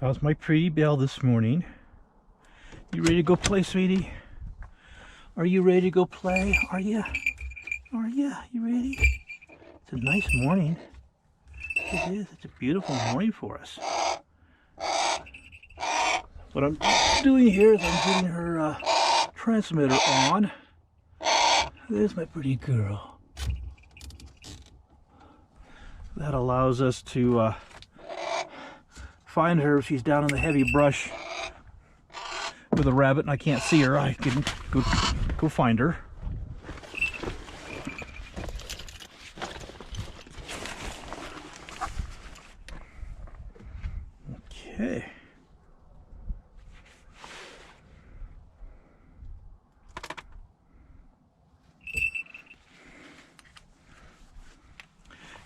How's my pretty Belle this morning? You ready to go play, sweetie? Are you ready to go play? Are you? Are you? You ready? It's a nice morning. It is. It's a beautiful morning for us. What I'm doing here is I'm getting her transmitter on. There's my pretty girl. That allows us to find her if she's down in the heavy brush with a rabbit and I can't see her. I can go find her. Okay.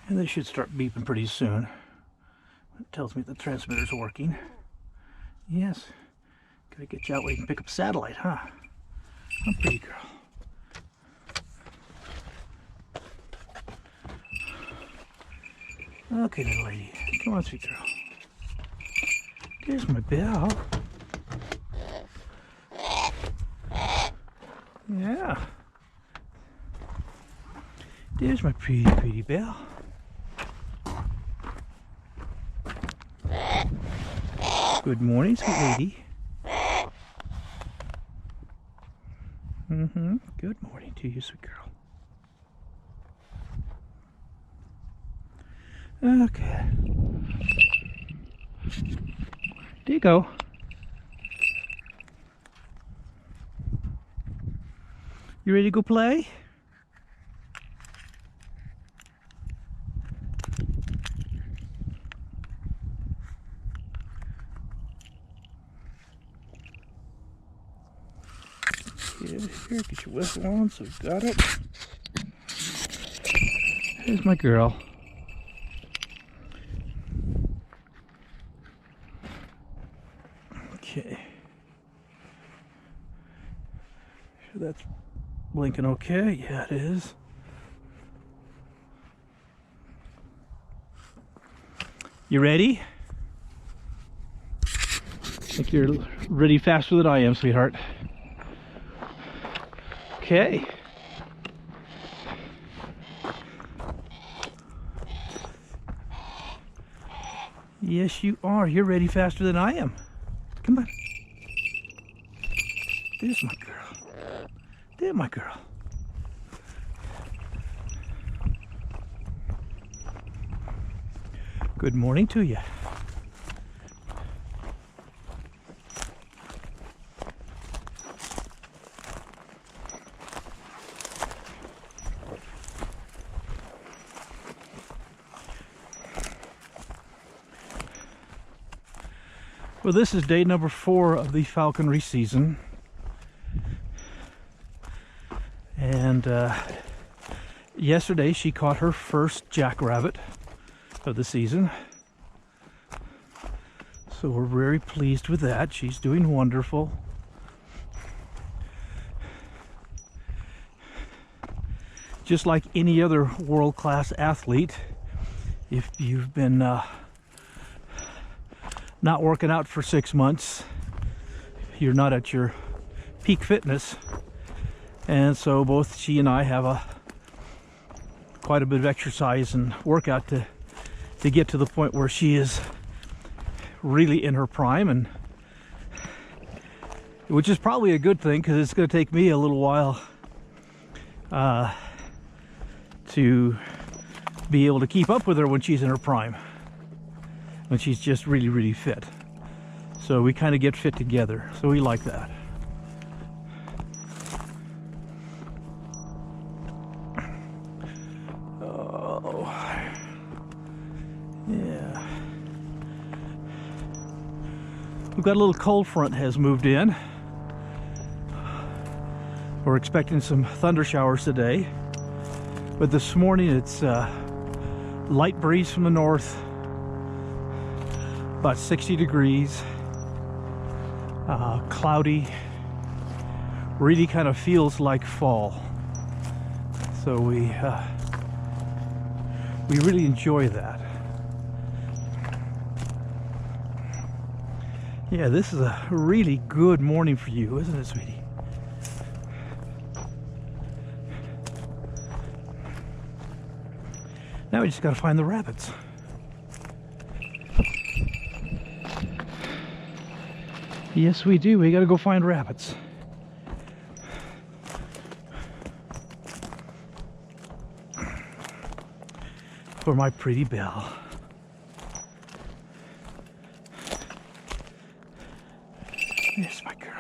And they should start beeping pretty soon. It tells me the transmitter's working. Yes. Gotta get you out where you can pick up satellite, huh? Oh, pretty girl. Okay, little lady. Come on, sweet girl. There's my Belle. Yeah. There's my pretty Belle. Good morning, sweet lady. Good morning to you, sweet girl. Okay. There you go. You ready to go play? Here, get your whistle on, so we've got it. Here's my girl. Okay. Sure that's blinking okay? Yeah, it is. You ready? I think you're ready faster than I am, sweetheart. Okay. Yes, you are. You're ready faster than I am. Come on. There's my girl. There's my girl. Good morning to you. Well, this is day number 4 of the falconry season, and yesterday she caught her first jackrabbit of the season, so we're very pleased with that. She's doing wonderful. Just like any other world-class athlete, if you've been not working out for 6 months, you're not at your peak fitness, and so both she and I have quite a bit of exercise and workout to get to the point where she is really in her prime, and which is probably a good thing because it's going to take me a little while to be able to keep up with her when she's in her prime, when she's just really fit. So we kind of get fit together, so we like that. Oh yeah, we've got a little cold front has moved in. We're expecting some thunder showers today, but this morning it's light breeze from the north, about 60 degrees, cloudy, really kind of feels like fall. So we really enjoy that. Yeah, this is a really good morning for you, isn't it, sweetie? Now we just gotta find the rabbits. Yes, we do. We gotta go find rabbits. For my pretty Belle. There's my girl.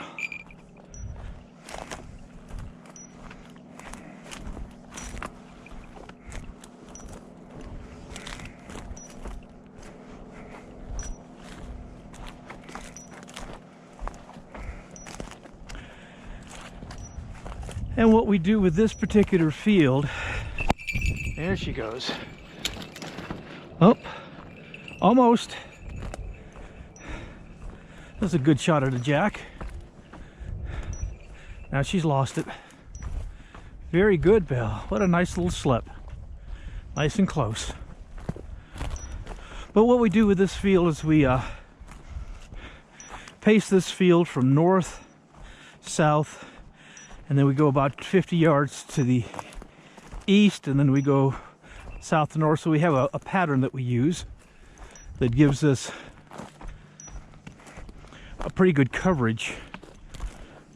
And what we do with this particular field, there she goes. Oh, almost. That's a good shot at a jack. Now she's lost it. Very good, Belle. What a nice little slip. Nice and close. But what we do with this field is we pace this field from north, south, and then we go about 50 yards to the east, and then we go south to north. So we have a pattern that we use that gives us a pretty good coverage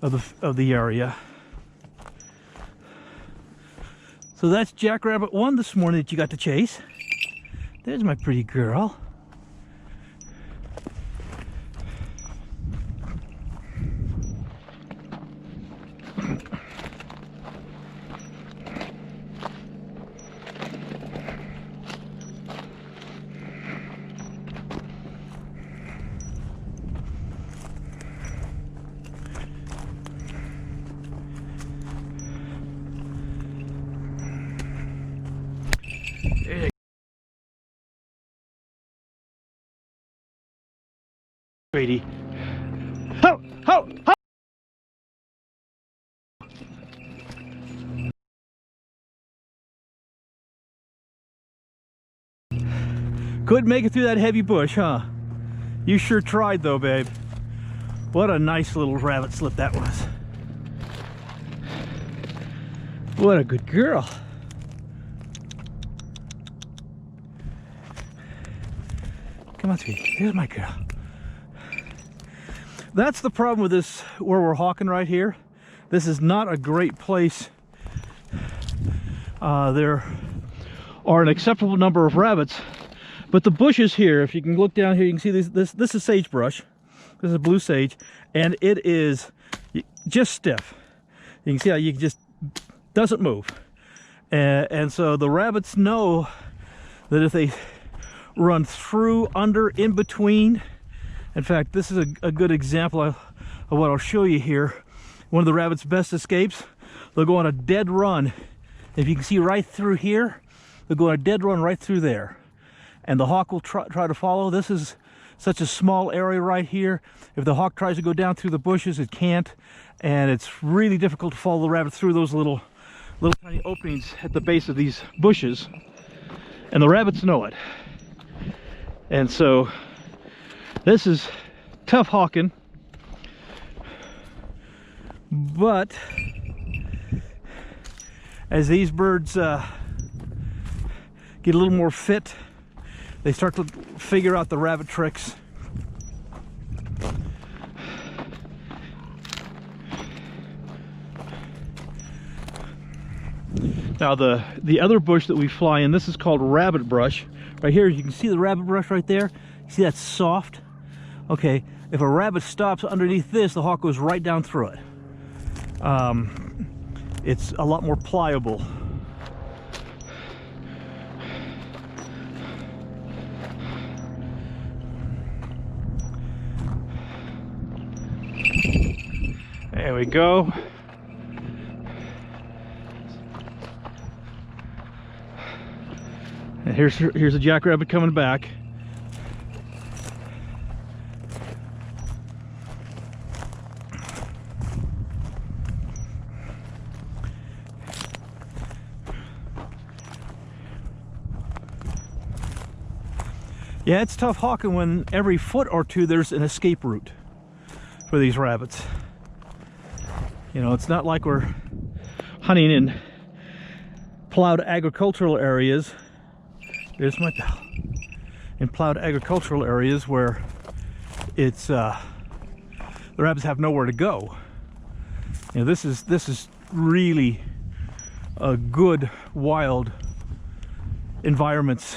of the area. So that's Jackrabbit 1 this morning that you got to chase. There's my pretty girl. Brady. Ho! Ho! Ho! Couldn't make it through that heavy bush, huh? You sure tried though, babe. What a nice little rabbit slip that was. What a good girl. Come on, sweetie. Here's my girl. That's the problem with this, where we're hawking right here. This is not a great place. There are an acceptable number of rabbits, but the bushes here, if you can look down here, you can see this is sagebrush. This is blue sage, and it is just stiff. You can see how you just doesn't move. And so the rabbits know that if they run through, under, in between. In fact, this is a good example of what I'll show you here. One of the rabbit's best escapes, they'll go on a dead run. If you can see right through here, they'll go on a dead run right through there. And the hawk will try to follow. This is such a small area right here. If the hawk tries to go down through the bushes, it can't. And it's really difficult to follow the rabbit through those little tiny openings at the base of these bushes. And the rabbits know it. And so this is tough hawking, but as these birds get a little more fit, they start to figure out the rabbit tricks. Now the other bush that we fly in, this is called rabbit brush. Right here, you can see the rabbit brush right there. See, that's soft. Okay, if a rabbit stops underneath this, the hawk goes right down through it. It's a lot more pliable. There we go. And here's a jackrabbit coming back. Yeah, it's tough hawking when every foot or two there's an escape route. for these rabbits. You know, it's not like we're hunting in plowed agricultural areas. There's my bell. In plowed agricultural areas where it's the rabbits have nowhere to go. You know, this is really a good wild environments.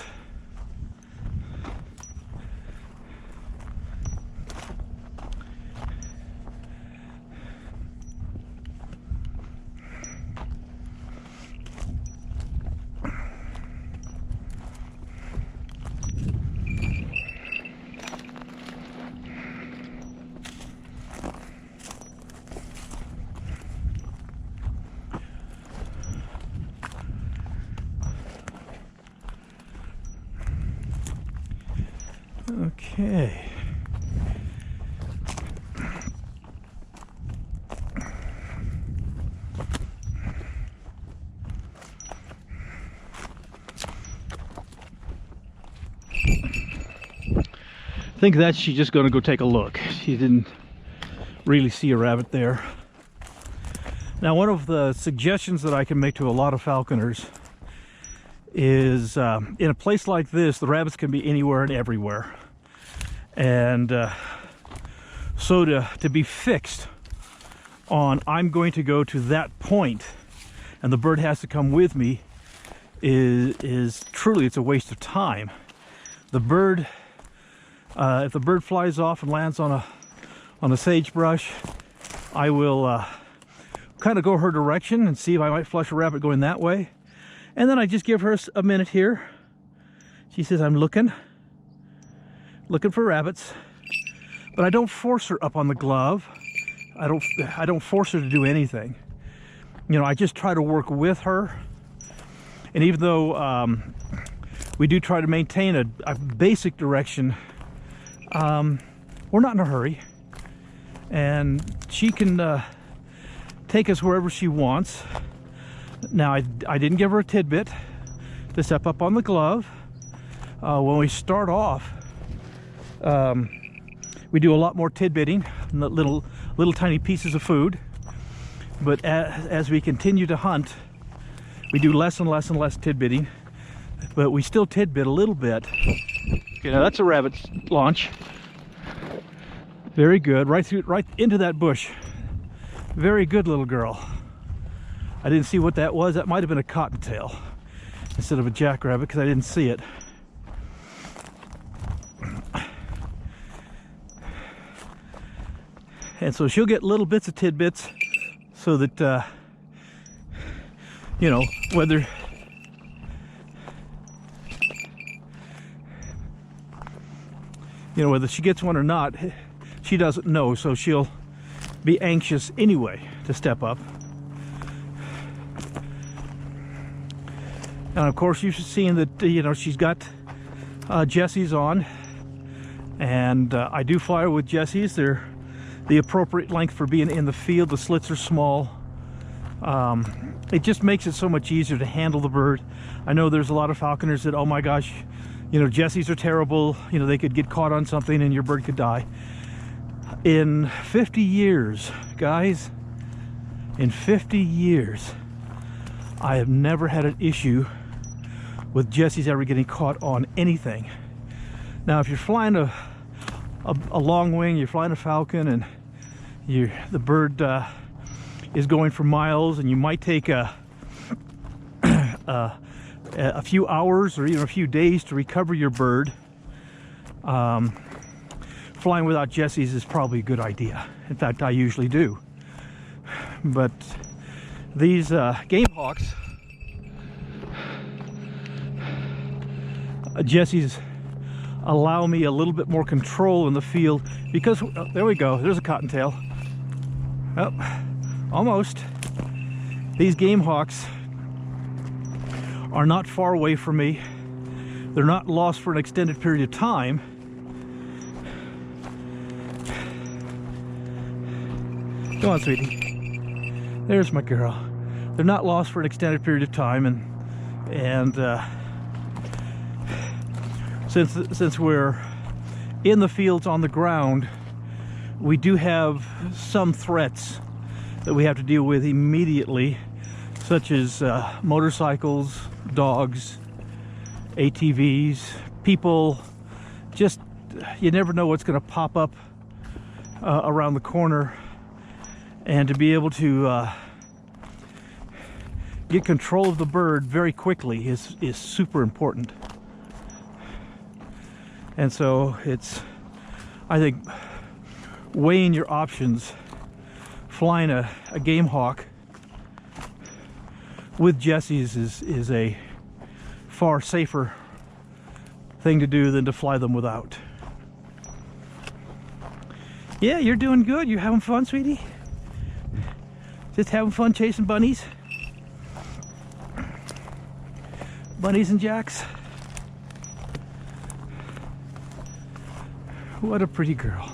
Okay. I think that she's just going to go take a look. She didn't really see a rabbit there. Now, one of the suggestions that I can make to a lot of falconers is in a place like this, the rabbits can be anywhere and everywhere. And so to be fixed on I'm going to go to that point and the bird has to come with me is truly, it's a waste of time. The bird, if the bird flies off and lands on a sagebrush, I will kind of go her direction and see if I might flush a rabbit going that way. And then I just give her a minute here. She says, I'm looking for rabbits, but I don't force her up on the glove. I don't force her to do anything. You know, I just try to work with her. And even though we do try to maintain a basic direction, we're not in a hurry, and she can take us wherever she wants. Now, I didn't give her a tidbit to step up on the glove. When we start off, we do a lot more tidbitting, little tiny pieces of food. But as we continue to hunt, we do less and less and less tidbitting. But we still tidbit a little bit. Okay, now that's a rabbit launch. Very good, right into that bush. Very good, little girl. I didn't see what that was. That might have been a cottontail instead of a jackrabbit because I didn't see it. And so she'll get little bits of tidbits so that, you know, whether she gets one or not, she doesn't know, so she'll be anxious anyway to step up. And of course, you've seen that, you know, she's got Jessies on, and I do fly her with Jessies. They're the appropriate length for being in the field. The slits are small. It just makes it so much easier to handle the bird. I know there's a lot of falconers that, oh my gosh, you know, Jessies are terrible. You know, they could get caught on something and your bird could die. In 50 years, guys, in 50 years, I have never had an issue with Jessies ever getting caught on anything. Now, if you're flying a long wing, you're flying a falcon, and the bird is going for miles, and you might take a few hours or even a few days to recover your bird, flying without Jessies is probably a good idea. In fact, I usually do. But these game hawks, Jessies allow me a little bit more control in the field because, oh, there we go, there's a cottontail. Oh, almost. These game hawks are not far away from me. They're not lost for an extended period of time. Come on, sweetie. There's my girl. They're not lost for an extended period of time, and since we're in the fields on the ground, we do have some threats that we have to deal with immediately, such as motorcycles, dogs, ATVs, people. Just, you never know what's going to pop up around the corner, and to be able to get control of the bird very quickly is super important. And so it's, I think, weighing your options, flying a game hawk with Jessies is a far safer thing to do than to fly them without. Yeah, you're doing good. You having fun, sweetie? Just having fun chasing bunnies? Bunnies and jacks? What a pretty girl.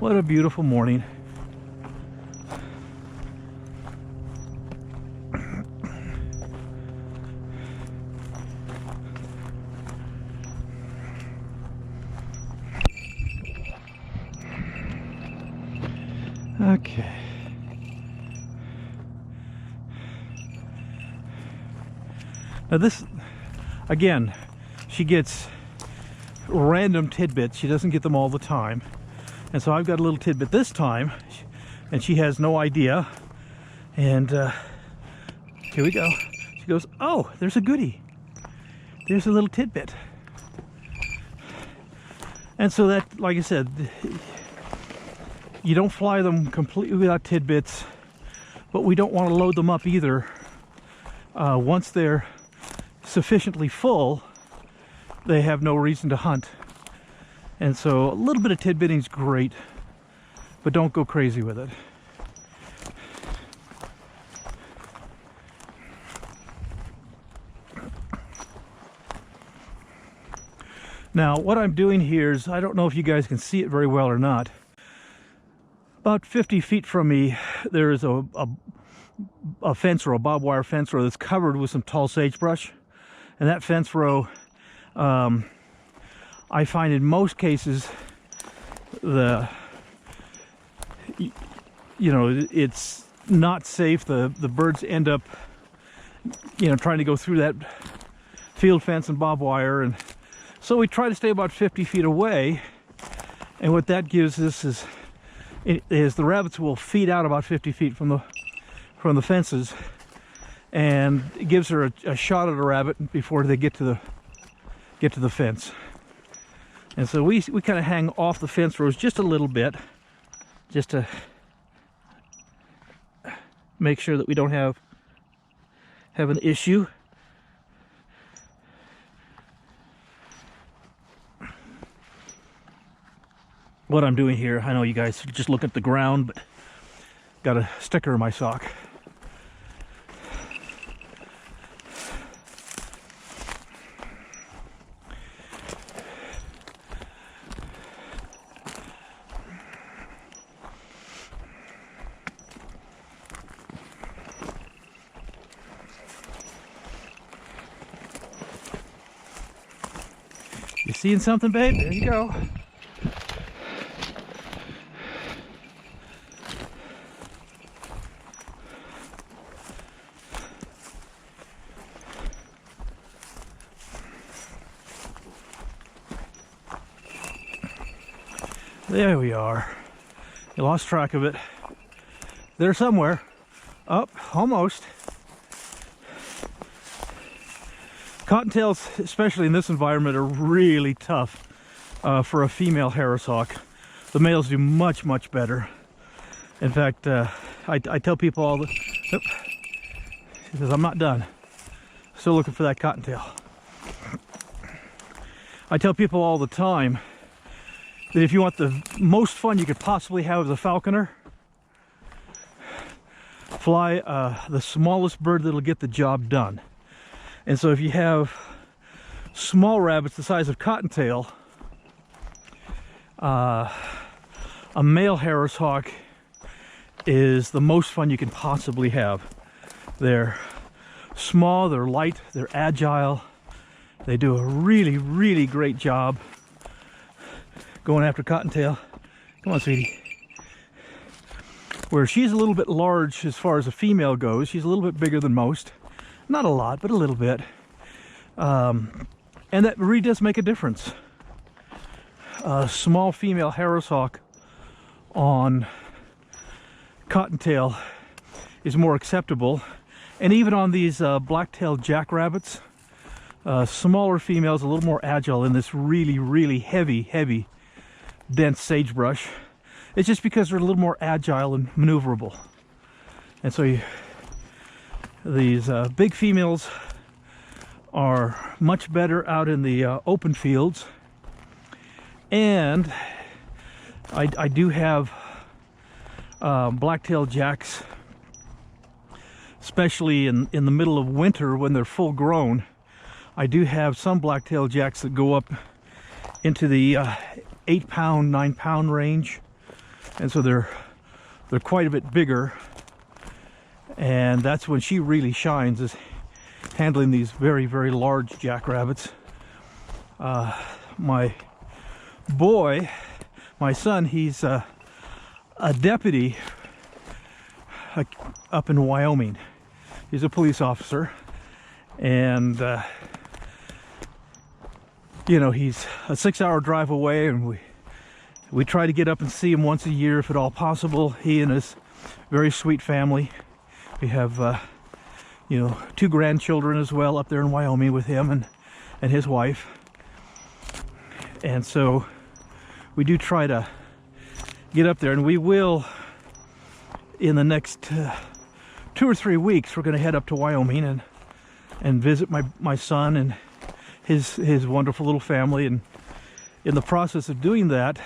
What a beautiful morning. Okay. Now this, again, she gets random tidbits. She doesn't get them all the time. And so I've got a little tidbit this time, and she has no idea. And here we go. She goes, oh, there's a goodie. There's a little tidbit. And so that, like I said, you don't fly them completely without tidbits, but we don't want to load them up either. Once they're sufficiently full, they have no reason to hunt. And so a little bit of tidbitting is great, but don't go crazy with it. Now, what I'm doing here is, I don't know if you guys can see it very well or not. About 50 feet from me, there is a fence row, a barbed wire fence row that's covered with some tall sagebrush. And that fence row, I find in most cases, it's not safe. The birds end up, trying to go through that field fence and barbed wire, and so we try to stay about 50 feet away. And what that gives us is the rabbits will feed out about 50 feet from the fences, and it gives her a shot at a rabbit before they get to the fence. And so we kind of hang off the fence rows just a little bit, just to make sure that we don't have an issue. What I'm doing here, I know you guys just look at the ground, but got a sticker in my sock. You seeing something, babe? There you go. There we are. You lost track of it. There somewhere. Up, almost. Cottontails, especially in this environment, are really tough for a female Harris hawk. The males do much, much better. In fact, I tell people all the... Oop, she says, I'm not done. Still looking for that cottontail. I tell people all the time that if you want the most fun you could possibly have as a falconer, fly the smallest bird that'll get the job done. And so if you have small rabbits the size of cottontail, a male Harris hawk is the most fun you can possibly have. They're small, they're light, they're agile. They do a really, really great job going after cottontail. Come on, sweetie. Where she's a little bit large as far as a female goes. She's a little bit bigger than most. Not a lot, but a little bit. And that really does make a difference. A small female Harris Hawk on Cottontail is more acceptable. And even on these black-tailed jackrabbits, smaller females, a little more agile in this really, really heavy, dense sagebrush. It's just because they're a little more agile and maneuverable. And so these big females are much better out in the open fields. And I do have black-tailed jacks, especially in the middle of winter when they're full grown. I do have some black-tailed jacks that go up into the 8-pound, 9-pound range, and so they're quite a bit bigger. And that's when she really shines, is handling these very, very large jackrabbits. My boy, my son, he's a deputy up in Wyoming. He's a police officer, and you know, he's a 6-hour drive away, and we try to get up and see him once a year if at all possible. He and his very sweet family. We have you know, 2 grandchildren as well up there in Wyoming with him and his wife. And so we do try to get up there, and we will in the next 2 or 3 weeks. We're going to head up to Wyoming and visit my son and his wonderful little family. And in the process of doing that,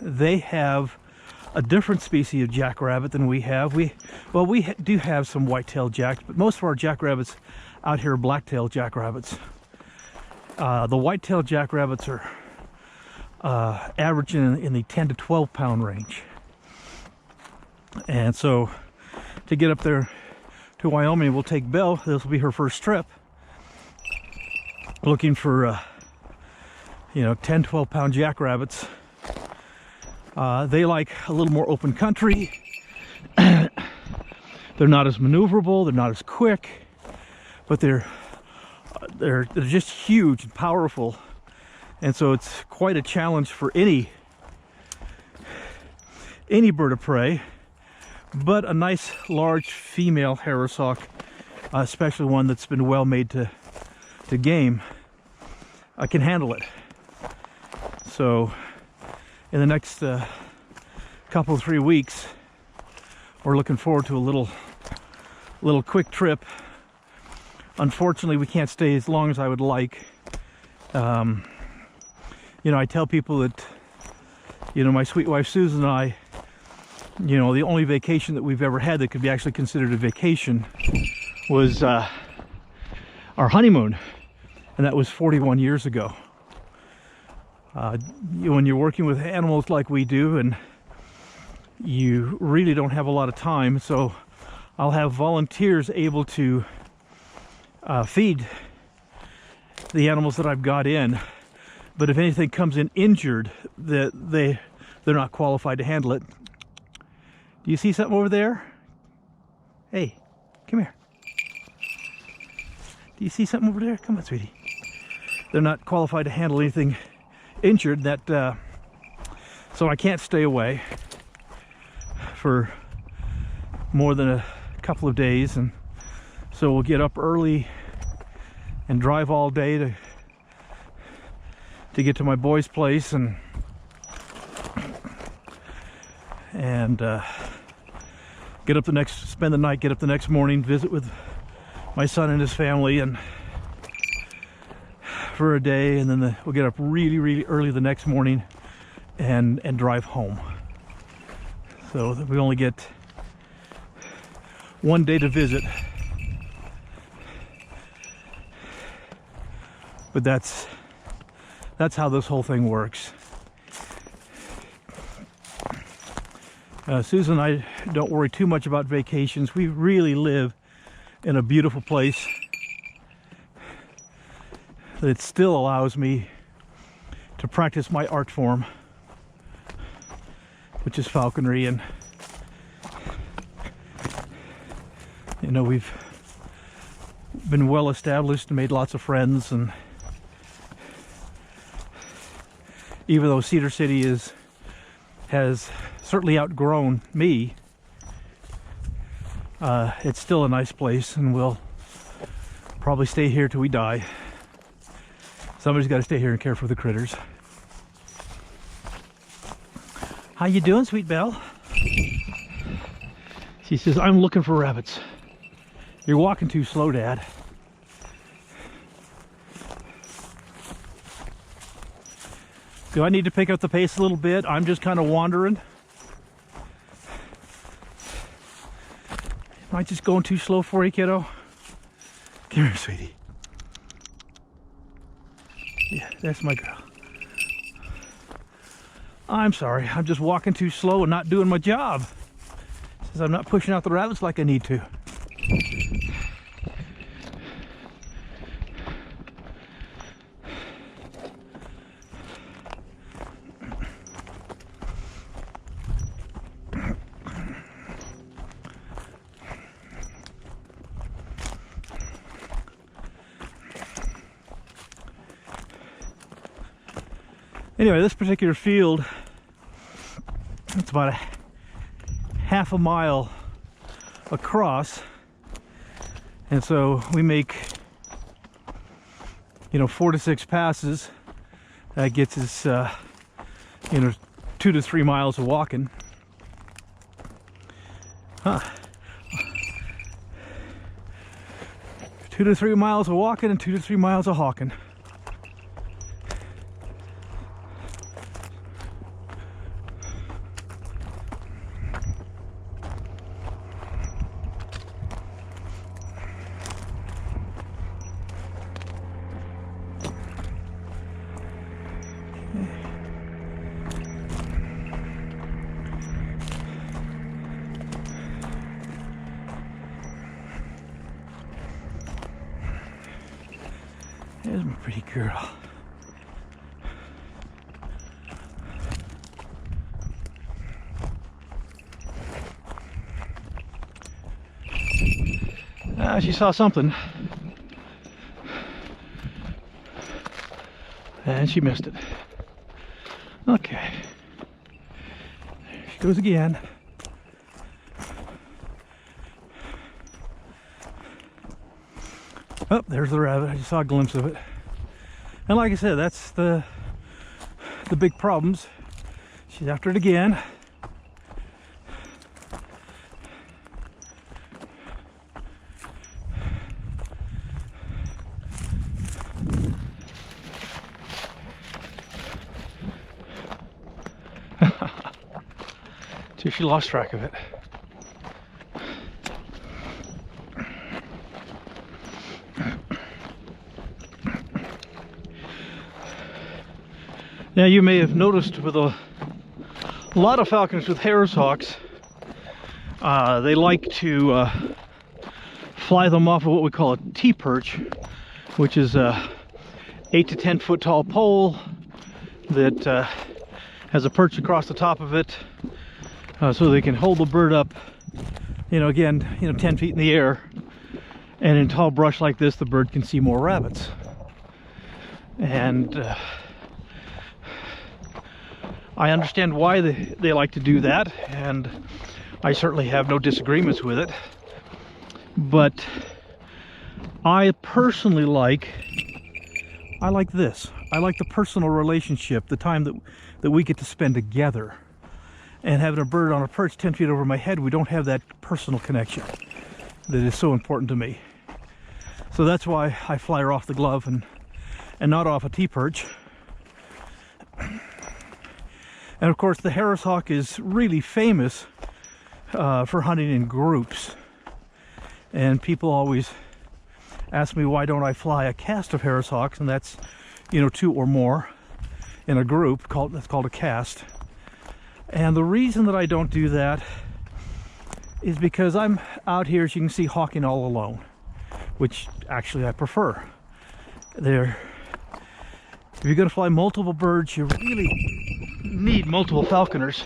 they have a different species of jackrabbit than we have. We do have some white-tailed jacks, but most of our jackrabbits out here are black-tailed jackrabbits. The white-tailed jackrabbits are averaging in the 10 to 12 pound range. And so to get up there to Wyoming, we'll take Belle. This will be her first trip, looking for you know, 10, 12 pound jackrabbits. They like a little more open country. They're not as maneuverable, they're not as quick, but they're just huge and powerful. And so it's quite a challenge for any bird of prey. But a nice large female Harris Hawk, especially one that's been well made to game, I can handle it. So in the next couple of 3 weeks, we're looking forward to a little quick trip. Unfortunately, we can't stay as long as I would like. You know, I tell people that, you know, my sweet wife Susan and I, you know, the only vacation that we've ever had that could be actually considered a vacation was our honeymoon, and that was 41 years ago. When you're working with animals like we do, and you really don't have a lot of time, so I'll have volunteers able to feed the animals that I've got in. But if anything comes in injured, they're not qualified to handle it. Do you see something over there? Hey, come here. Do you see something over there? Come on, sweetie. They're not qualified to handle anything injured. So I can't stay away for more than a couple of days, and so we'll get up early and drive all day to get to my boy's place and spend the night, get up the next morning, visit with my son and his family and for a day, and then we'll get up really, really early the next morning and drive home. So that we only get one day to visit. But that's how this whole thing works. Susan and I don't worry too much about vacations. We really live in a beautiful place that still allows me to practice my art form. which is falconry, and you know, we've been well established and made lots of friends, and even though Cedar City has certainly outgrown me, it's still a nice place, and we'll probably stay here till we die. Somebody's got to stay here and care for the critters. How you doing, Sweet Belle? She says, I'm looking for rabbits. You're walking too slow, Dad. Do I need to pick up the pace a little bit? I'm just kind of wandering. Am I just going too slow for you, kiddo? Come here, sweetie. Yeah, that's my girl. I'm sorry, I'm just walking too slow and not doing my job. Says I'm not pushing out the rabbits like I need to. Anyway, this particular field, it's about a half a mile across, and so we make, you know, 4 to 6 passes. That gets us, you know, 2 to 3 miles of walking. Huh. 2 to 3 miles of walking and 2 to 3 miles of hawking. There's my pretty girl. She saw something, and she missed it. Okay, there she goes again. Oh, there's the rabbit. I just saw a glimpse of it. And like I said, that's the big problems. She's after it again. See, she lost track of it. Now, you may have noticed with a lot of falconers with Harris Hawks, they like to fly them off of what we call a Tee Perch, which is a 8 to 10 foot tall pole that has a perch across the top of it, so they can hold the bird up, you know, again, you know, 10 feet in the air, and in tall brush like this, the bird can see more rabbits. And I understand why they like to do that, and I certainly have no disagreements with it. But I personally like this. I like the personal relationship, the time that we get to spend together. And having a bird on a perch 10 feet over my head, we don't have that personal connection that is so important to me. So that's why I fly her off the glove and not off a Tee Perch. And of course, the Harris Hawk is really famous for hunting in groups. And people always ask me, why don't I fly a cast of Harris Hawks? And that's, you know, 2 or more in a group, that's called a cast. And the reason that I don't do that is because I'm out here, as you can see, hawking all alone, which actually I prefer. If you're going to fly multiple birds, you really need multiple falconers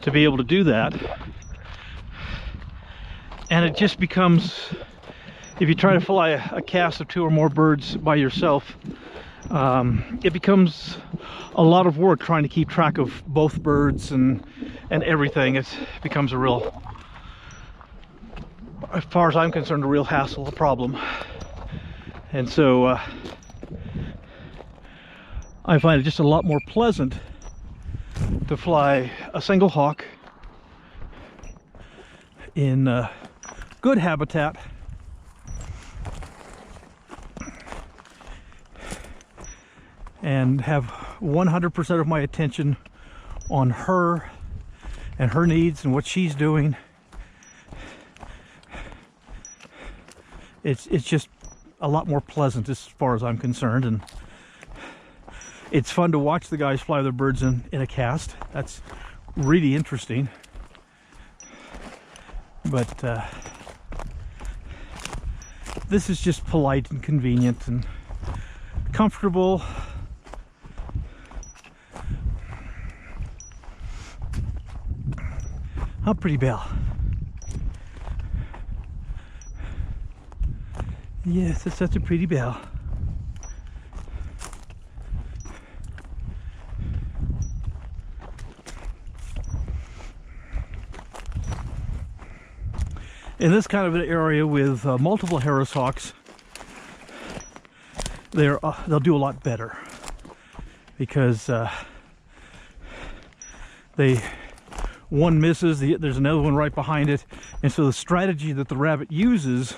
to be able to do that. And it just becomes, if you try to fly a cast of 2 or more birds by yourself, it becomes a lot of work trying to keep track of both birds and everything. It becomes a real, as far as I'm concerned, a real hassle, a problem. And so I find it just a lot more pleasant to fly a single hawk in good habitat, and have 100% of my attention on her and her needs and what she's doing. It's just a lot more pleasant as far as I'm concerned, and it's fun to watch the guys fly their birds in a cast. That's really interesting. But this is just polite and convenient and comfortable. How pretty, Belle? Yes, that's such a pretty Belle. In this kind of an area with multiple Harris Hawks, they'll do a lot better, because one misses, there's another one right behind it, and so the strategy that the rabbit uses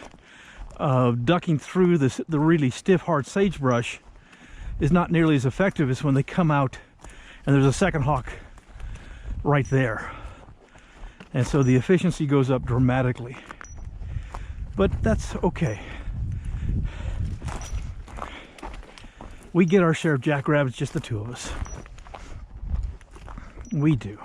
of ducking through the really stiff, hard sagebrush is not nearly as effective as when they come out and there's a second hawk right there. And so the efficiency goes up dramatically. But that's okay. We get our share of jackrabbits, just the 2 of us. We do.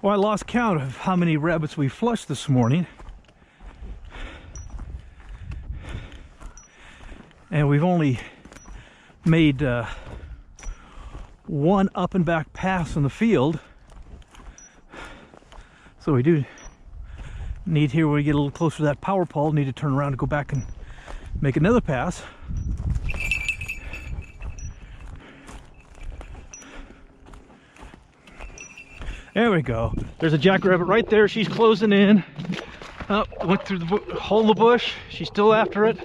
Well, I lost count of how many rabbits we flushed this morning. And we've only made 1 up and back pass in the field. So we do need, here when we get a little closer to that power pole, need to turn around and go back and make another pass. There we go. There's a jackrabbit right there. She's closing in. Oh, went through the hole in the bush. She's still after it.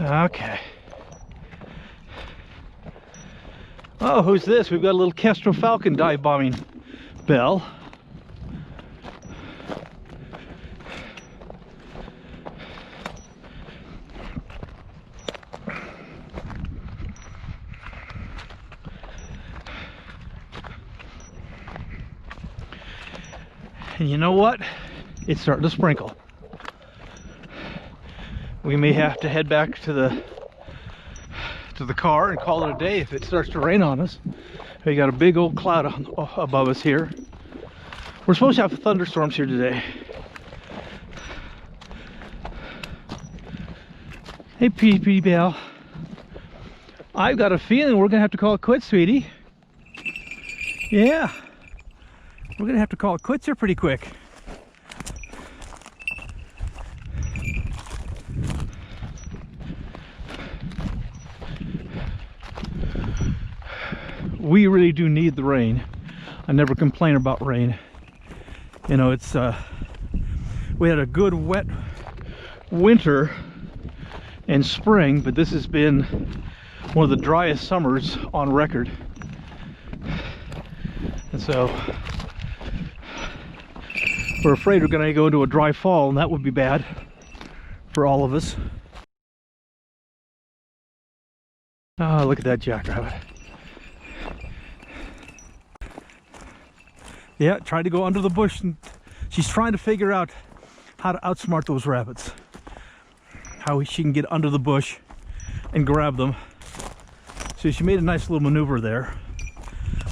Okay. Oh, who's this? We've got a little kestrel falcon dive bombing Belle. And you know what? It's starting to sprinkle. We may have to head back to the car and call it a day if it starts to rain on us. We got a big old cloud above us here. We're supposed to have thunderstorms here today. Hey, Pee Belle. I've got a feeling we're gonna have to call it quits, sweetie. Yeah. We're gonna have to call it quits here pretty quick. We really do need the rain. I never complain about rain. You know, it's we had a good wet winter and spring, but this has been one of the driest summers on record. And so we're afraid we're going to go into a dry fall, and that would be bad for all of us. Oh, look at that jackrabbit. Yeah, tried to go under the bush, and she's trying to figure out how to outsmart those rabbits. How she can get under the bush and grab them. So she made a nice little maneuver there.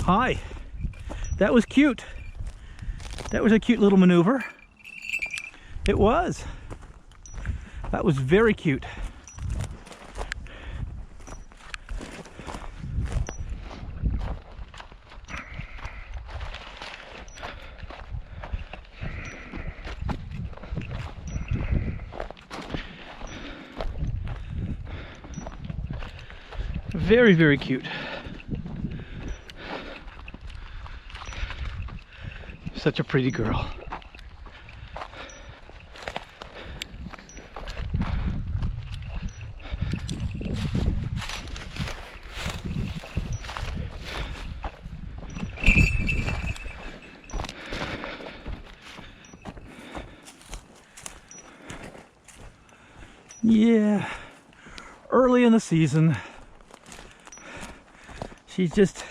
Hi. That was cute. That was a cute little maneuver. It was. That was very cute. Very, very cute. Such a pretty girl. Yeah, early in the season. She's just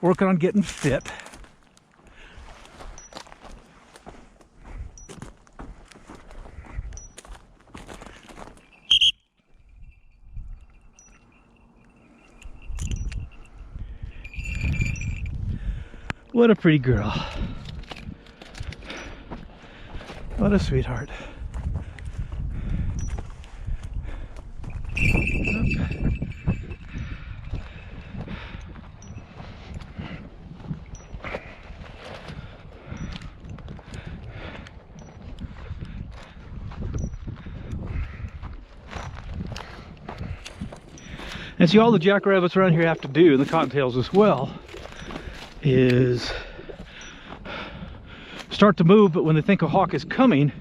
working on getting fit. What a pretty girl. What a sweetheart. And see, all the jackrabbits around here have to do, and the cottontails as well, is start to move, but when they think a hawk is coming,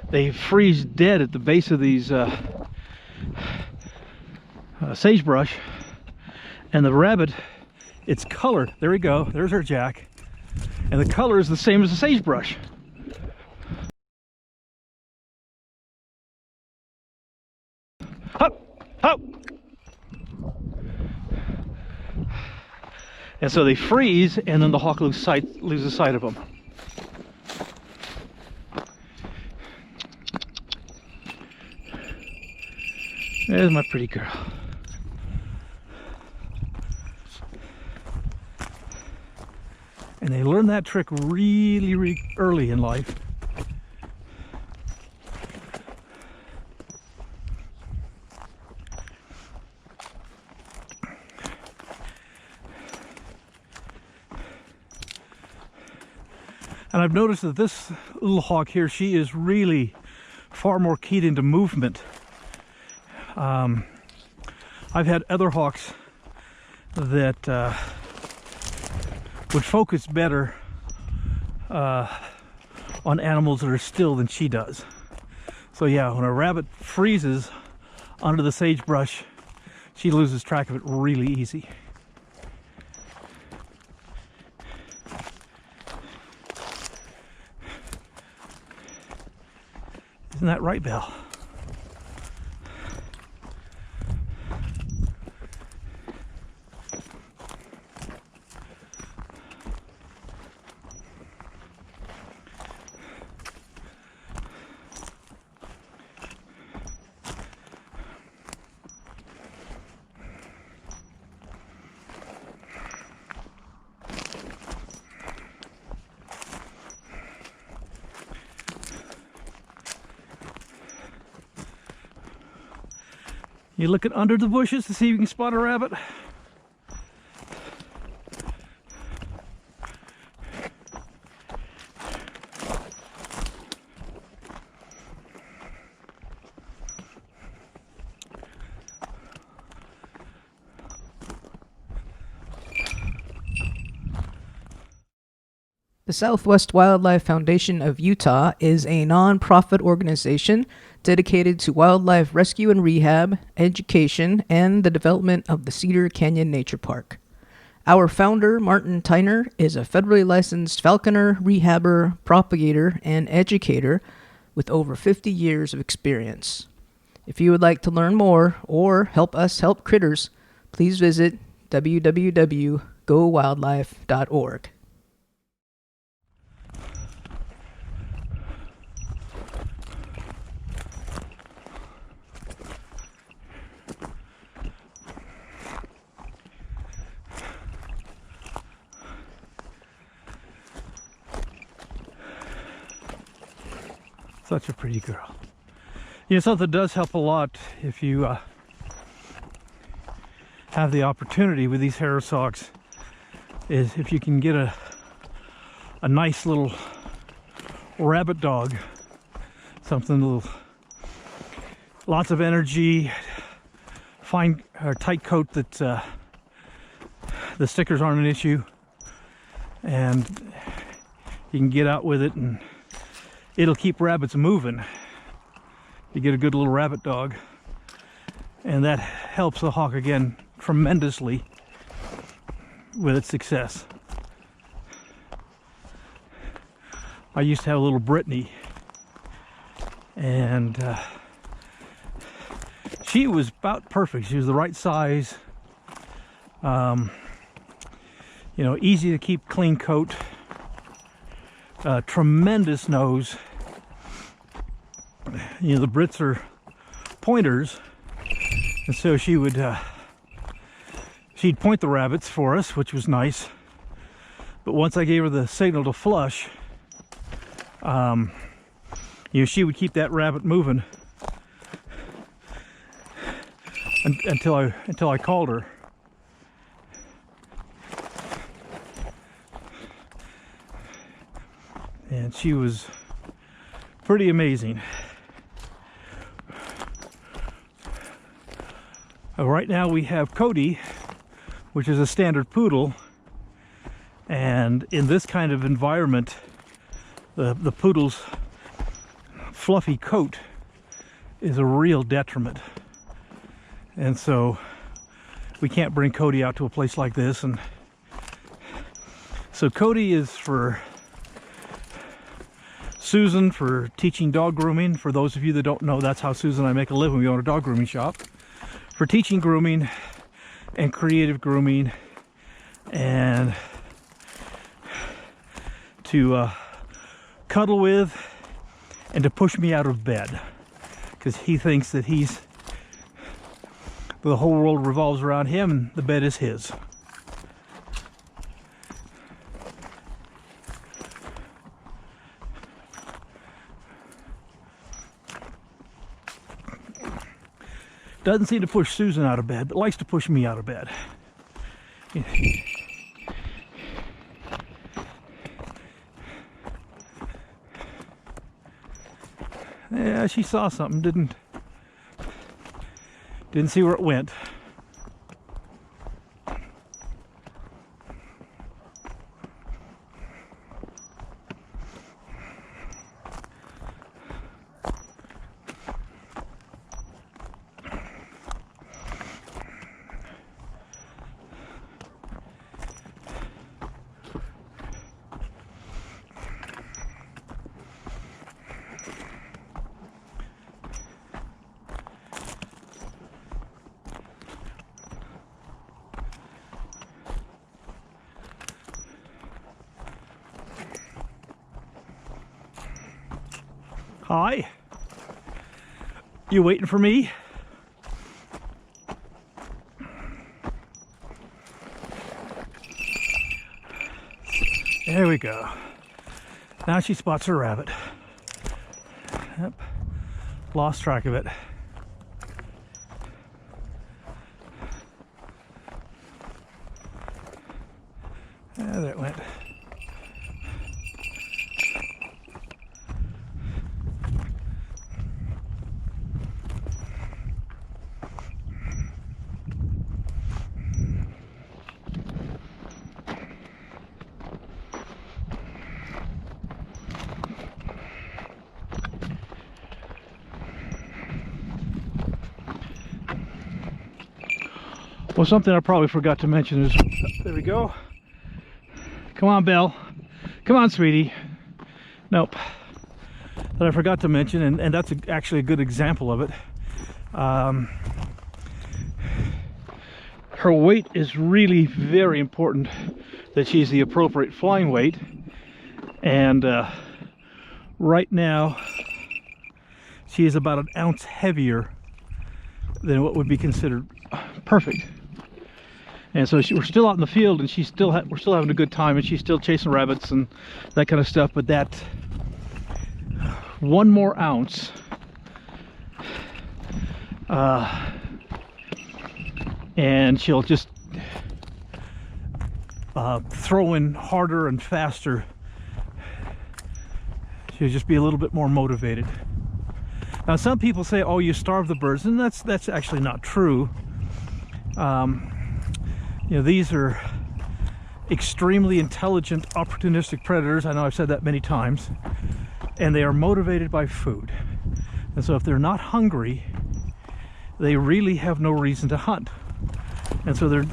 they freeze dead at the base of these sagebrush. And the rabbit, it's colored. There we go. There's our jack. And the color is the same as the sagebrush. Hop! Hop! And so they freeze, and then the hawk loses sight of them. There's my pretty girl. And they learn that trick really early in life. And I've noticed that this little hawk here, she is really far more keyed into movement. I've had other hawks that would focus better on animals that are still than she does. So yeah, when a rabbit freezes under the sagebrush, she loses track of it really easy. Isn't that right, Belle? You looking under the bushes to see if you can spot a rabbit? The Southwest Wildlife Foundation of Utah is a non-profit organization dedicated to wildlife rescue and rehab, education, and the development of the Cedar Canyon Nature Park. Our founder, Martin Tyner, is a federally licensed falconer, rehabber, propagator, and educator with over 50 years of experience. If you would like to learn more or help us help critters, please visit www.gowildlife.org. Such a pretty girl. You know, something that does help a lot if you have the opportunity with these Harris Hawks is if you can get a nice little rabbit dog, something little, lots of energy, fine or tight coat that the stickers aren't an issue, and you can get out with it and it'll keep rabbits moving. You get a good little rabbit dog, and that helps the hawk again tremendously with its success. I used to have a little Brittany, and she was about perfect. She was the right size, you know, easy to keep, clean coat, tremendous nose. You know, the Brits are pointers, and so she would she'd point the rabbits for us, which was nice. But once I gave her the signal to flush, you know, she would keep that rabbit moving until I called her. And she was pretty amazing. Right now we have Cody, which is a standard poodle, and in this kind of environment, the poodle's fluffy coat is a real detriment, and so we can't bring Cody out to a place like this. And so Cody is for Susan for teaching dog grooming. For those of you that don't know, that's how Susan and I make a living. We own a dog grooming shop. For teaching grooming and creative grooming, and to cuddle with, and to push me out of bed, because he thinks that the whole world revolves around him and the bed is his. Doesn't seem to push Susan out of bed, but likes to push me out of bed. Yeah, she saw something, didn't see where it went. Hi. You waiting for me? There we go. Now she spots her rabbit. Yep. Lost track of it. There it went. Well, something I probably forgot to mention is, there we go. Come on, Belle. Come on, sweetie. Nope. That I forgot to mention, and that's actually a good example of it. Her weight is really very important, that she's the appropriate flying weight. And right now, she is about an ounce heavier than what would be considered perfect. And so we're still out in the field, and we're still having a good time, and she's still chasing rabbits and that kind of stuff. But that one more ounce, and she'll just throw in harder and faster. She'll just be a little bit more motivated. Now, some people say, "Oh, you starve the birds," and that's actually not true. You know, these are extremely intelligent, opportunistic predators. I know I've said that many times, and they are motivated by food. And so, if they're not hungry, they really have no reason to hunt. And so,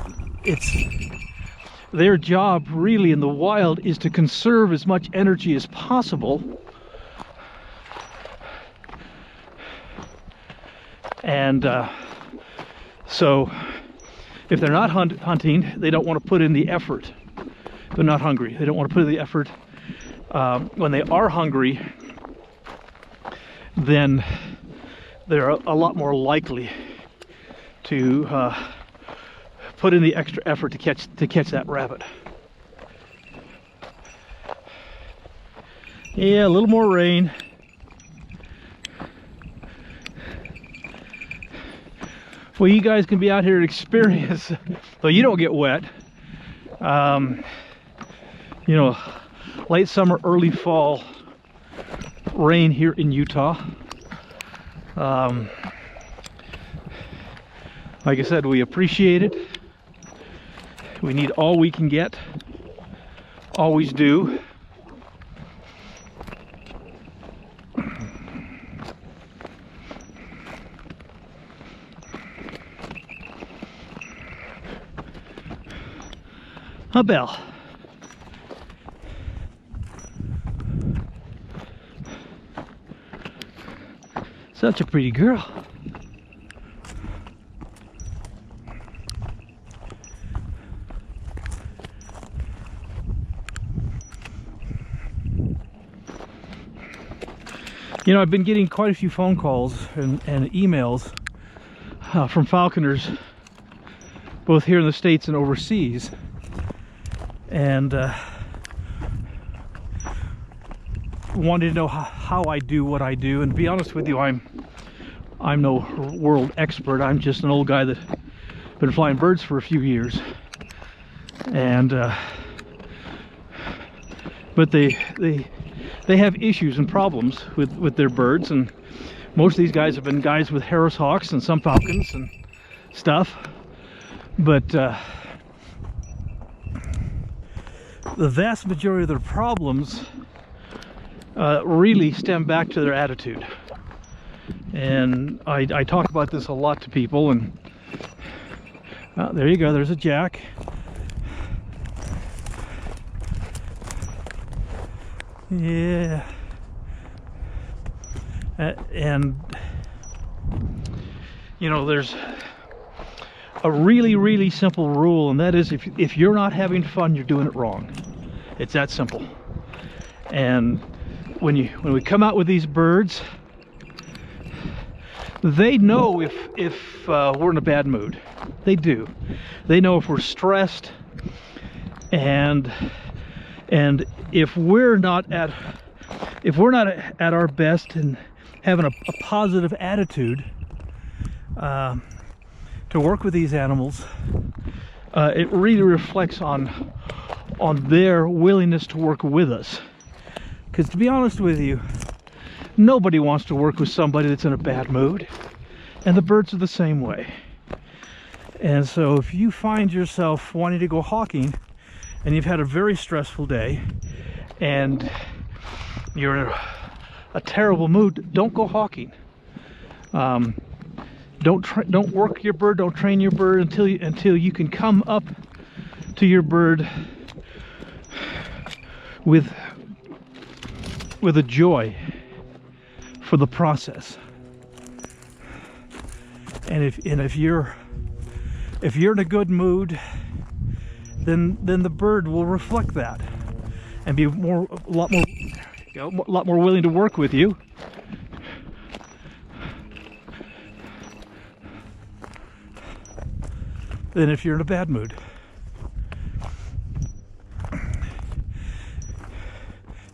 their job really in the wild is to conserve as much energy as possible. And so if they're not hunting, they don't want to put in the effort. They're not hungry. They don't want to put in the effort. When they are hungry, then they're a lot more likely to put in the extra effort to catch that rabbit. Yeah, a little more rain. Well, you guys can be out here and experience, so you don't get wet. You know, late summer, early fall rain here in Utah. Like I said, we appreciate it. We need all we can get. Always do. A bell. Such a pretty girl. You know, I've been getting quite a few phone calls and emails from falconers, both here in the States and overseas. And wanted to know how I do what I do. And to be honest with you, I'm no world expert. I'm just an old guy that's been flying birds for a few years. And but they have issues and problems with their birds, and most of these guys have been guys with Harris Hawks and some falcons and stuff. But the vast majority of their problems really stem back to their attitude. And I talk about this a lot to people, and there you go, there's a jack. Yeah. And you know, there's a really simple rule, and that is if you're not having fun, you're doing it wrong. It's that simple. And when we come out with these birds, they know if we're in a bad mood. They do. They know if we're stressed, and if we're not at our best and having a positive attitude to work with these animals, it really reflects on their willingness to work with us. Because to be honest with you, nobody wants to work with somebody that's in a bad mood, and the birds are the same way. And so if you find yourself wanting to go hawking and you've had a very stressful day and you're in a terrible mood, don't go hawking. Don't work your bird, don't train your bird until you can come up to your bird with a joy for the process. And if you're in a good mood, then the bird will reflect that and be a lot more willing to work with you. Than if you're in a bad mood.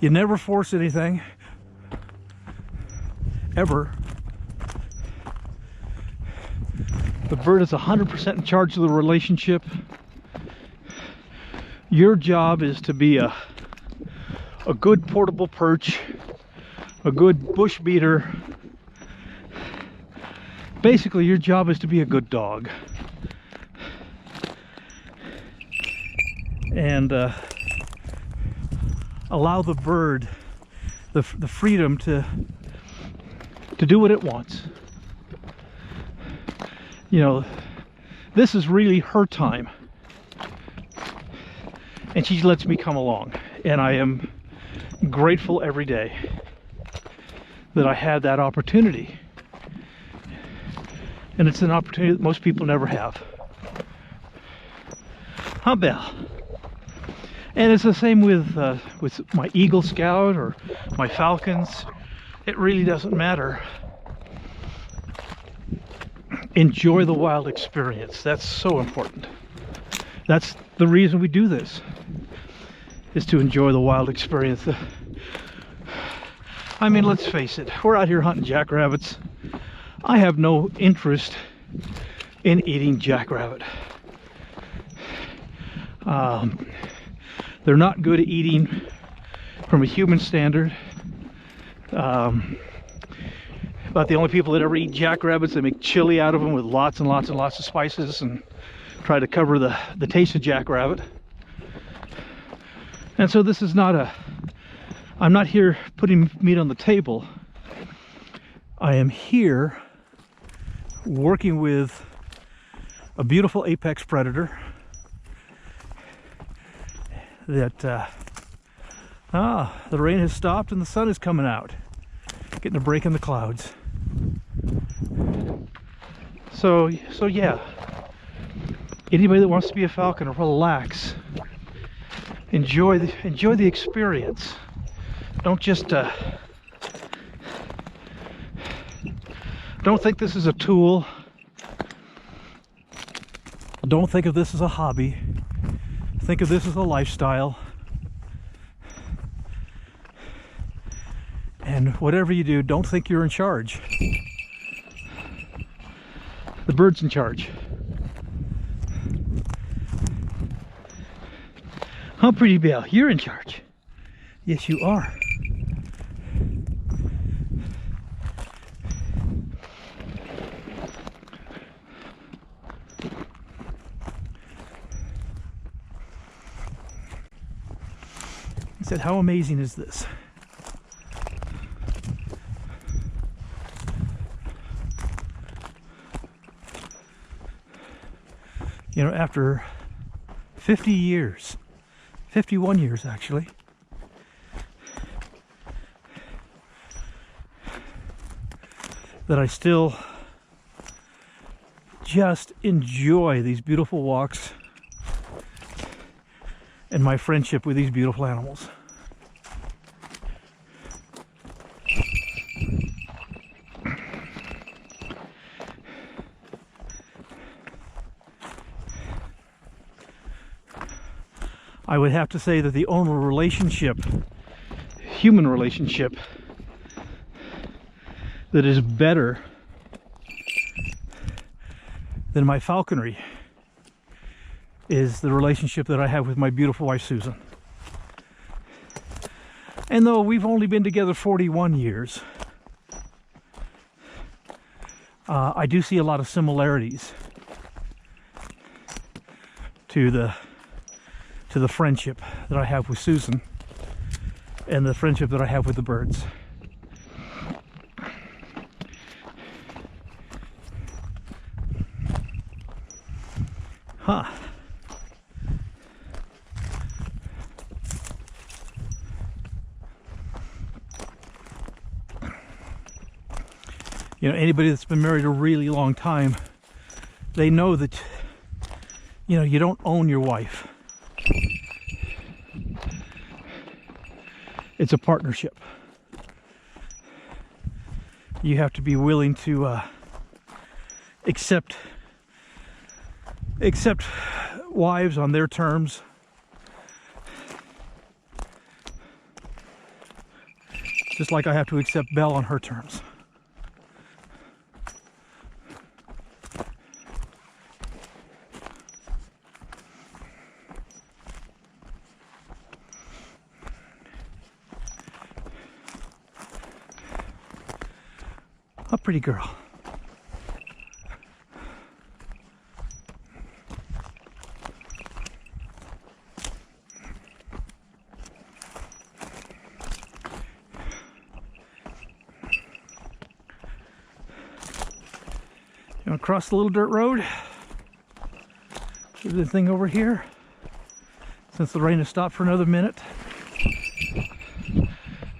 You never force anything. ever. The bird is 100% in charge of the relationship. Your job is to be a good portable perch, a good bush beater. Basically, your job is to be a good dog. And allow the bird the freedom to do what it wants. You know, this is really her time, and she lets me come along, and I am grateful every day that I had that opportunity. And it's an opportunity that most people never have. Huh, Belle? And it's the same with my Eagle Scout or my Falcons. It really doesn't matter. Enjoy the wild experience. That's so important. That's the reason we do this, is to enjoy the wild experience. I mean, let's face it, we're out here hunting jackrabbits. I have no interest in eating jackrabbit. They're not good at eating from a human standard. About the only people that ever eat jackrabbits, they make chili out of them with lots and lots and lots of spices and try to cover the taste of jackrabbit. And so this is not I'm not here putting meat on the table. I am here working with a beautiful apex predator that the rain has stopped and the sun is coming out, getting a break in the clouds. So yeah, anybody that wants to be a falconer, relax, enjoy the experience. Don't just don't think this is a tool. Don't think of this as a hobby. Think of this as a lifestyle. And whatever you do, don't think you're in charge. The bird's in charge. Huh, pretty Belle, you're in charge. Yes, you are. I said, how amazing is this? You know, after 50 years, 51 years actually, that I still just enjoy these beautiful walks and my friendship with these beautiful animals. I would have to say that the owner relationship, human relationship, that is better than my falconry is the relationship that I have with my beautiful wife Susan. And though we've only been together 41 years, I do see a lot of similarities to the friendship that I have with Susan and the friendship that I have with the birds. Huh. You know, anybody that's been married a really long time, they know that, you know, you don't own your wife. It's a partnership. You have to be willing to accept wives on their terms. Just like I have to accept Belle on her terms. A pretty girl. You want to cross the little dirt road? Give the thing over here. Since the rain has stopped for another minute.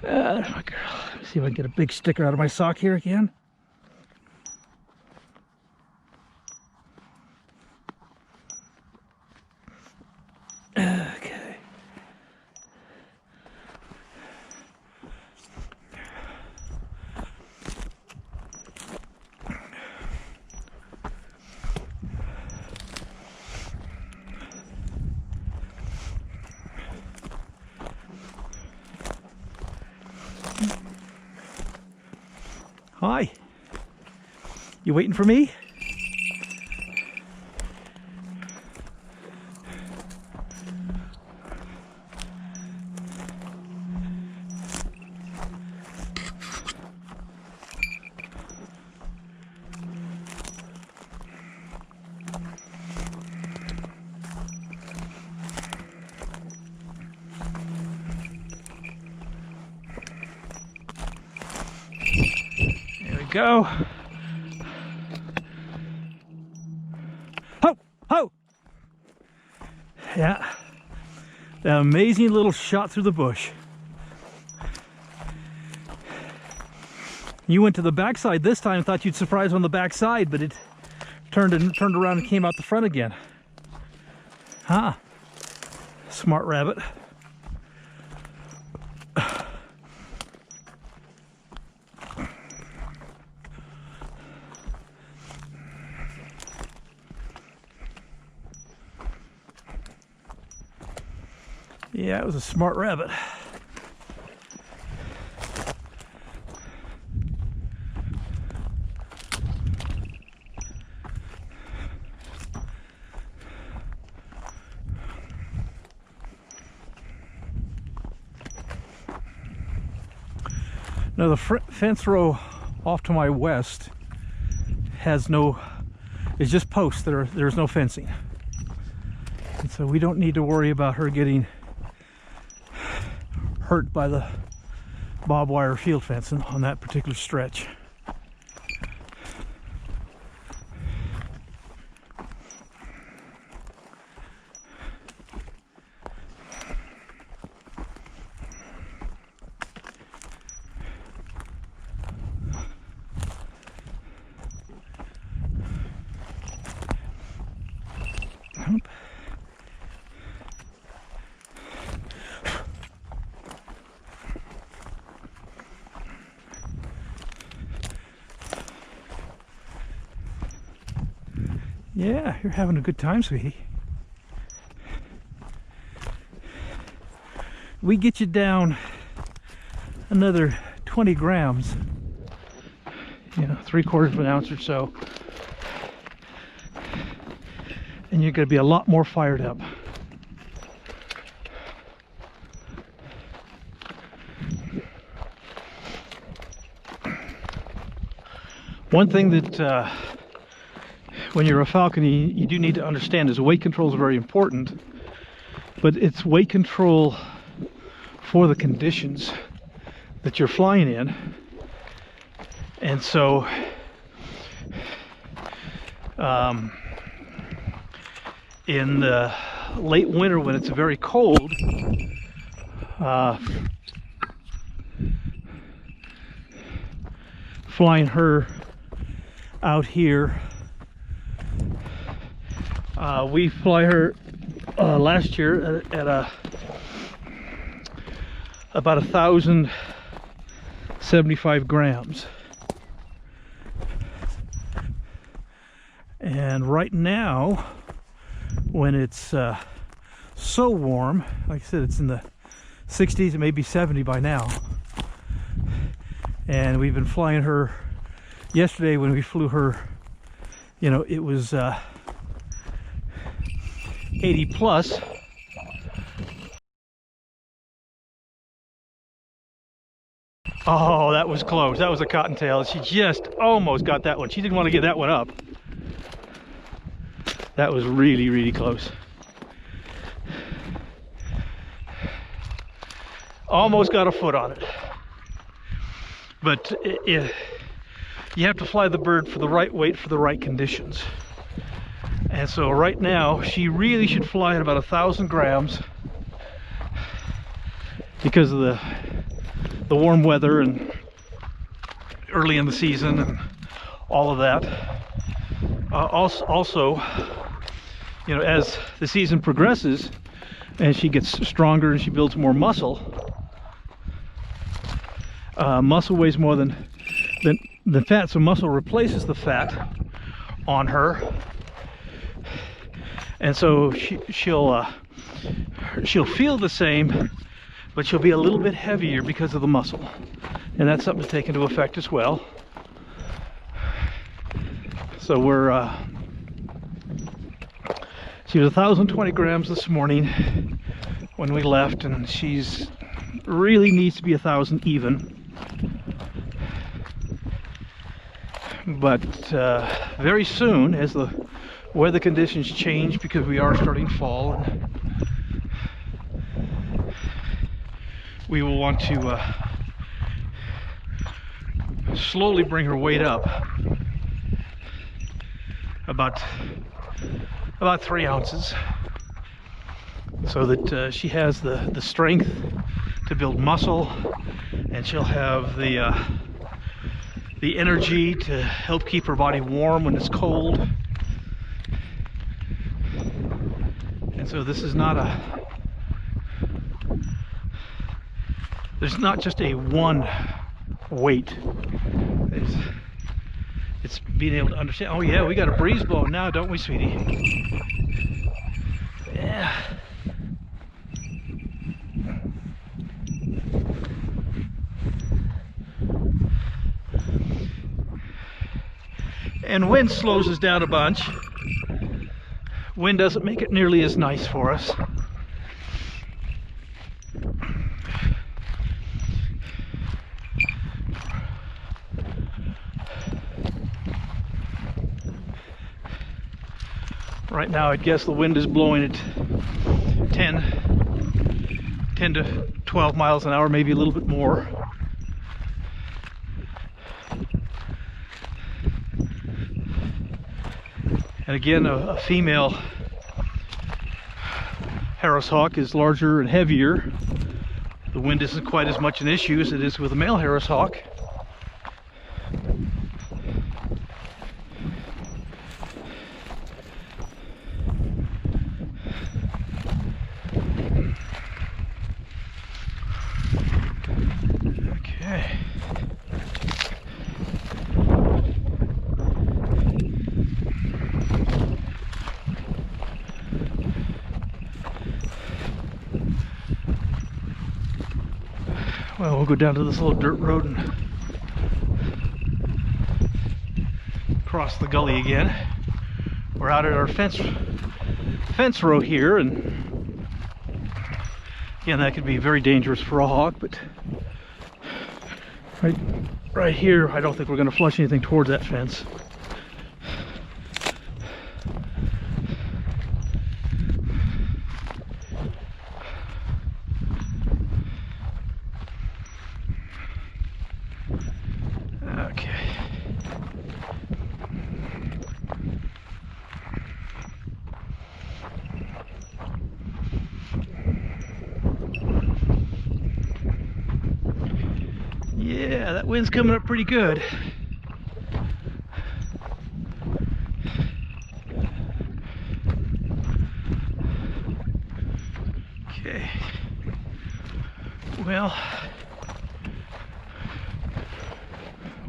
There's my girl. Let me see if I can get a big sticker out of my sock here again. Okay. Hi. You waiting for me? Go. Ho! Ho! Yeah. That amazing little shot through the bush. You went to the backside this time, thought you'd surprise on the backside, but it turned around and came out the front again. Huh. Smart rabbit. Yeah, it was a smart rabbit. Now the fence row off to my west has it's just posts. There's no fencing. And so we don't need to worry about her getting hurt by the barbed wire field fencing on that particular stretch. Yeah, you're having a good time, sweetie. We get you down another 20 grams, you know, 3/4 of an ounce or so, and you're going to be a lot more fired up. One thing that when you're a falcon, you do need to understand is weight control is very important, but it's weight control for the conditions that you're flying in. And so in the late winter when it's very cold, flying her out here, we fly her last year at about 1,075 grams, and right now when it's so warm, like I said, it's in the 60s, it may be 70 by now, and we've been flying her. Yesterday when we flew her, you know, it was 80 plus. Oh, that was close. That was a cottontail. She just almost got that one. She didn't want to get that one up. That was really, really close. Almost got a foot on it. But you have to fly the bird for the right weight for the right conditions. And so right now, she really should fly at about 1,000 grams because of the warm weather and early in the season and all of that. Also, you know, as the season progresses and she gets stronger and she builds more muscle, muscle weighs more than fat, so muscle replaces the fat on her, and so she'll feel the same, but she'll be a little bit heavier because of the muscle, and that's something to take into effect as well. So she was 1,020 grams this morning when we left, and she's really needs to be 1,000 even. But very soon, as the weather conditions change, because we are starting fall, and we will want to slowly bring her weight up about 3 ounces, so that she has the strength to build muscle, and she'll have the energy to help keep her body warm when it's cold. And so this is not there's not just a one weight. It's being able to understand. Oh yeah, we got a breeze blowing now, don't we, sweetie? Yeah. And wind slows us down a bunch. Wind doesn't make it nearly as nice for us. Right now, I'd guess the wind is blowing at 10 to 12 miles an hour, maybe a little bit more. And again, a female Harris Hawk is larger and heavier. The wind isn't quite as much an issue as it is with a male Harris Hawk. Okay. Well, we'll go down to this little dirt road and cross the gully again. We're out at our fence row here, and again, that could be very dangerous for a hawk, but right here, I don't think we're going to flush anything towards that fence. Yeah, that wind's coming up pretty good. Okay. Well,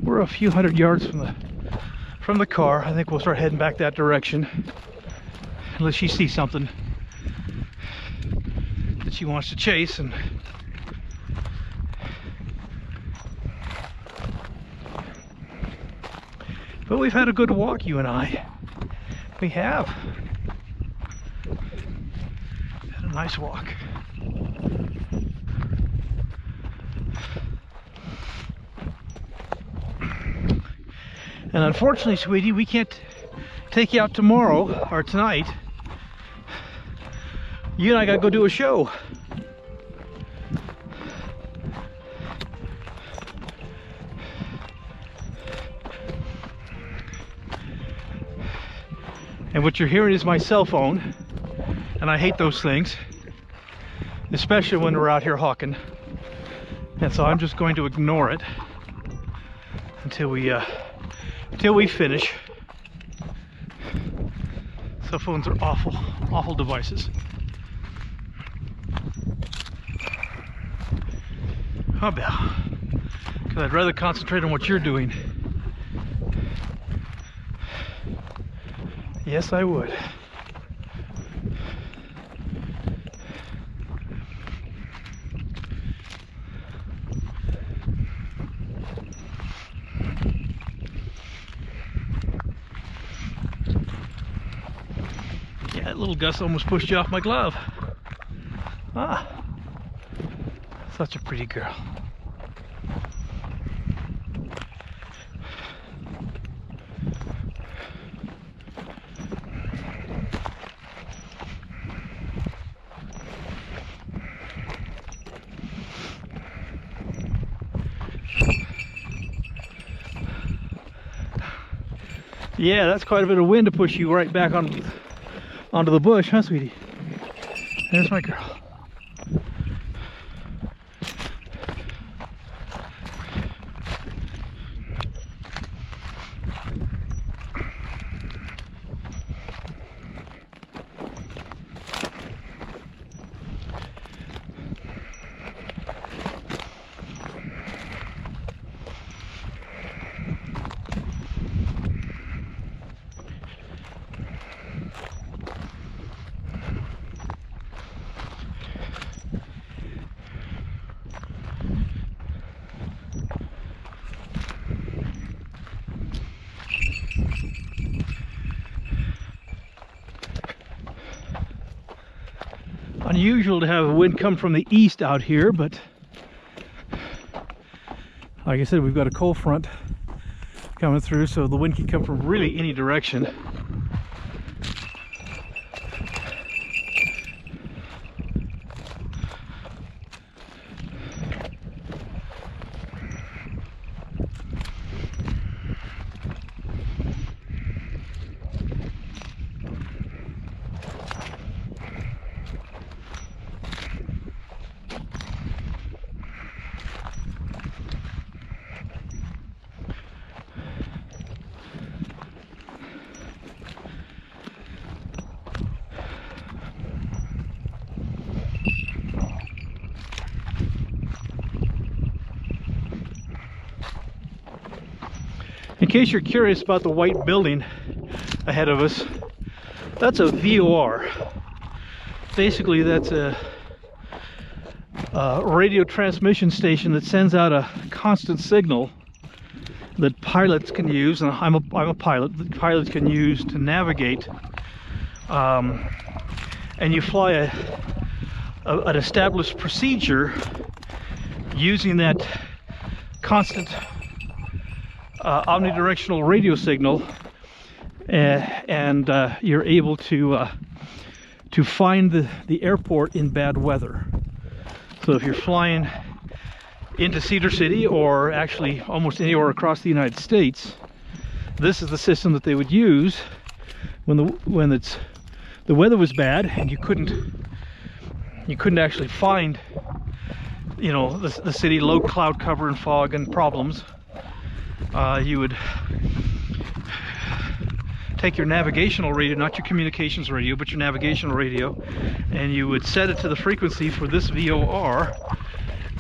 we're a few hundred yards from the car. I think we'll start heading back that direction, unless she sees something that she wants to chase. And but we've had a good walk, you and I. We have had a nice walk. And unfortunately, sweetie, we can't take you out tomorrow or tonight. You and I gotta go do a show. And what you're hearing is my cell phone, and I hate those things, especially when we're out here hawking. And so I'm just going to ignore it until we finish. Cell phones are awful, awful devices. Oh, Belle, because I'd rather concentrate on what you're doing. Yes, I would. Yeah, that little gust almost pushed you off my glove. Ah, such a pretty girl. Yeah, that's quite a bit of wind to push you right back onto the bush, huh, sweetie? There's my girl. Unusual to have a wind come from the east out here, but like I said, we've got a cold front coming through, so the wind can come from really any direction. In case you're curious about the white building ahead of us, that's a VOR. Basically, that's a radio transmission station that sends out a constant signal that pilots can use, and I'm a pilot, that pilots can use to navigate. And you fly an established procedure using that constant omnidirectional radio signal, and you're able to find the airport in bad weather. So if you're flying into Cedar City, or actually almost anywhere across the United States, this is the system that they would use when the weather was bad and you couldn't actually find, you know, the city, low cloud cover and fog and problems. You would take your navigational radio, not your communications radio, but your navigational radio, and you would set it to the frequency for this VOR,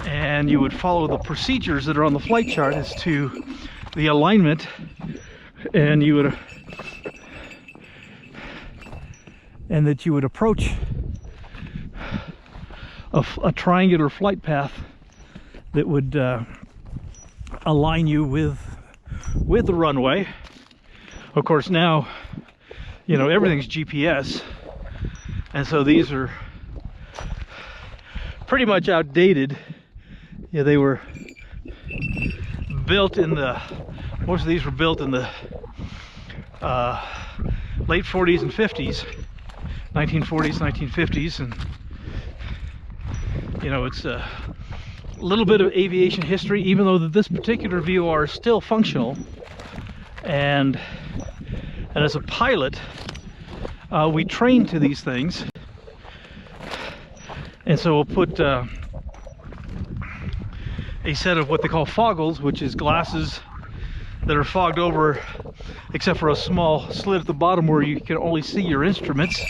and you would follow the procedures that are on the flight chart as to the alignment, and you would approach a triangular flight path that would align you with the runway. Of course, now, you know, everything's GPS, and so these are pretty much outdated. Yeah, they were built in the Most of these were built in the late 40s and 50s, 1940s, 1950s, and you know, it's a little bit of aviation history, even though this particular VOR is still functional. And as a pilot, we train to these things, and so we'll put a set of what they call foggles, which is glasses that are fogged over except for a small slit at the bottom where you can only see your instruments.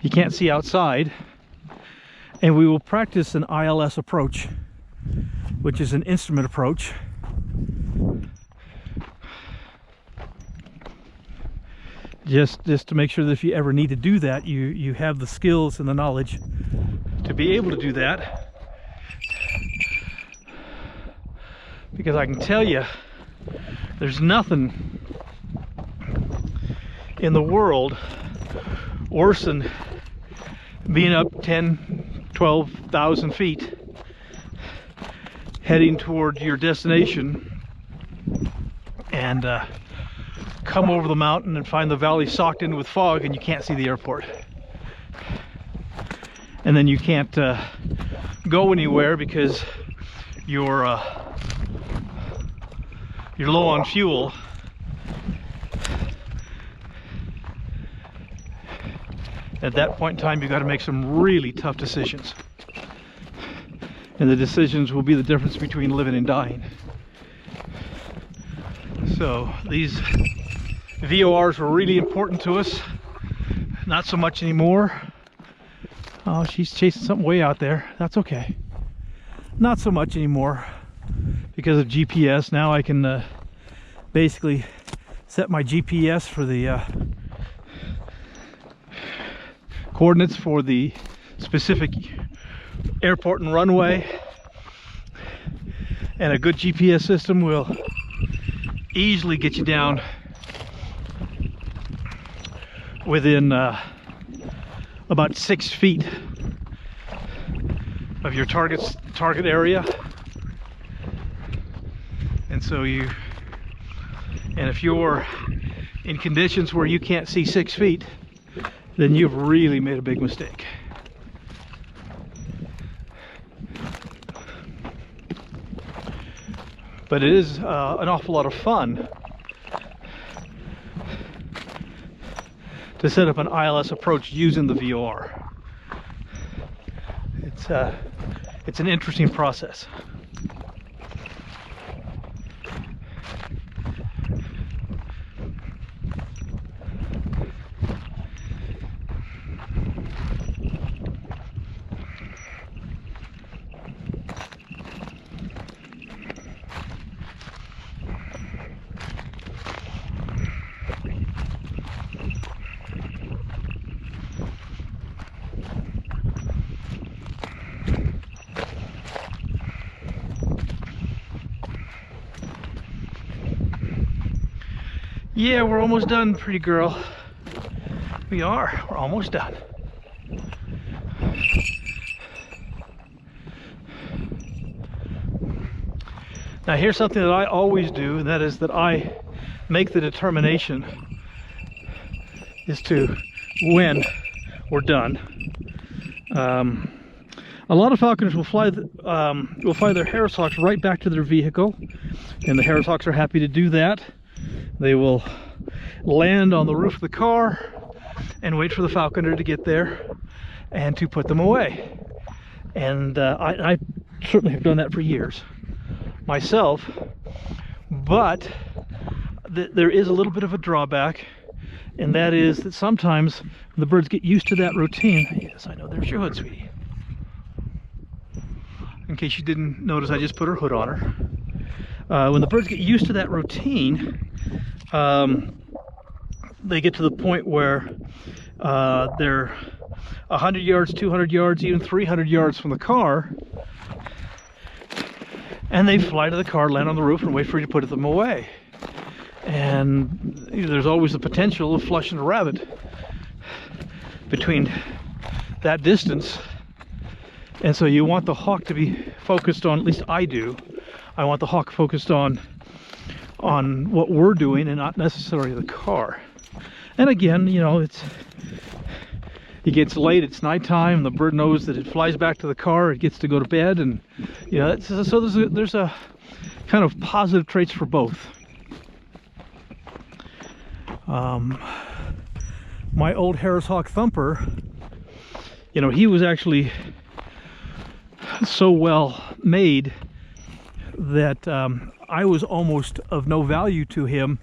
You can't see outside. And we will practice an ILS approach, which is an instrument approach. Just to make sure that if you ever need to do that, you have the skills and the knowledge to be able to do that. Because I can tell you, there's nothing in the world worse than being up 10, 12,000 feet heading toward your destination and come over the mountain and find the valley socked in with fog and you can't see the airport. And then you can't go anywhere because you're low on fuel. At that point in time, you've got to make some really tough decisions. And the decisions will be the difference between living and dying. So these VORs were really important to us. Not so much anymore. Oh, she's chasing something way out there. That's okay. Not so much anymore because of GPS. Now I can basically set my GPS for the coordinates for the specific airport and runway, and a good GPS system will easily get you down within about 6 feet of your target area. And so if you're in conditions where you can't see 6 feet, then you've really made a big mistake. But it is an awful lot of fun to set up an ILS approach using the VOR. It's an interesting process. Yeah, we're almost done, pretty girl. We are. We're almost done. Now here's something that I always do, and that is that I make the determination as to when we're done. A lot of falconers will fly their Harris Hawks right back to their vehicle, and the Harris Hawks are happy to do that. They will land on the roof of the car and wait for the falconer to get there and to put them away. And I certainly have done that for years myself, but there is a little bit of a drawback, and that is that sometimes the birds get used to that routine. Yes, I know, there's your hood, sweetie. In case you didn't notice, I just put her hood on her. When the birds get used to that routine, they get to the point where they're 100 yards, 200 yards, even 300 yards from the car, and they fly to the car, land on the roof, and wait for you to put them away. And there's always the potential of flushing a rabbit between that distance. And so you want the hawk to be focused on, at least I do, I want the hawk focused on what we're doing and not necessarily the car. And again, you know, it gets late, it's nighttime, the bird knows that it flies back to the car, it gets to go to bed, and you know, so there's a kind of positive traits for both. My old Harris Hawk Thumper, you know, he was actually so well made that I was almost of no value to him,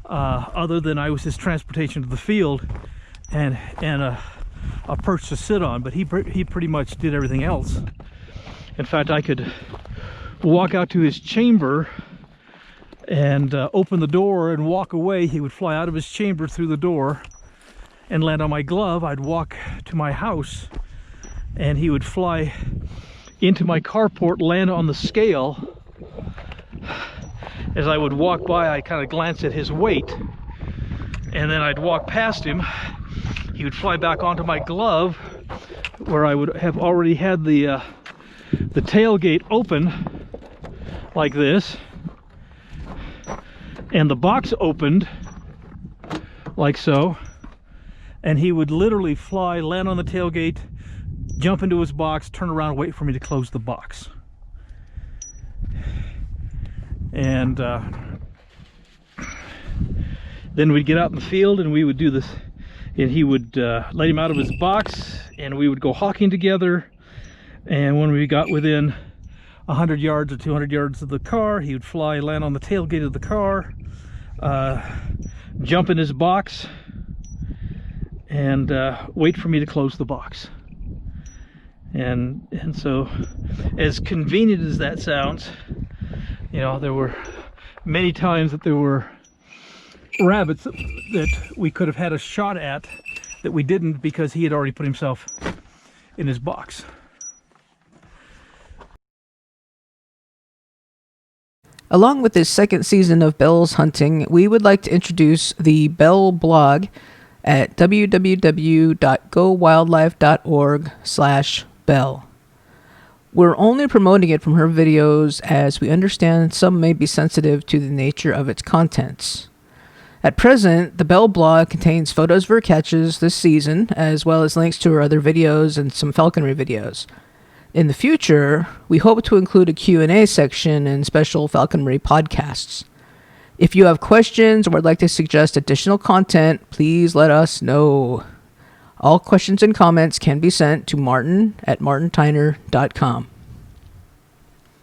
other than I was his transportation to the field and a perch to sit on. But he pretty much did everything else. In fact, I could walk out to his chamber and open the door and walk away. He would fly out of his chamber through the door and land on my glove. I'd walk to my house and he would fly into my carport, land on the scale. As I would walk by, I'd kind of glance at his weight, and then I'd walk past him. He would fly back onto my glove, where I would have already had the tailgate open like this, and the box opened like so, and he would literally fly, land on the tailgate, jump into his box, turn around and wait for me to close the box. And then we'd get out in the field and we would do this, and he would let him out of his box and we would go hawking together. And when we got within 100 yards or 200 yards of the car, he would fly, land on the tailgate of the car, jump in his box, and wait for me to close the box. And so, as convenient as that sounds, you know, there were many times that there were rabbits that we could have had a shot at that we didn't, because he had already put himself in his box. Along with this second season of Belle's hunting, we would like to introduce the Belle blog at www.gowildlife.org/Belle. We're only promoting it from her videos, as we understand some may be sensitive to the nature of its contents. At present, the Belle blog contains photos of her catches this season, as well as links to her other videos and some falconry videos. In the future, we hope to include a Q&A section and special falconry podcasts. If you have questions or would like to suggest additional content, please let us know. All questions and comments can be sent to martin@martintyner.com.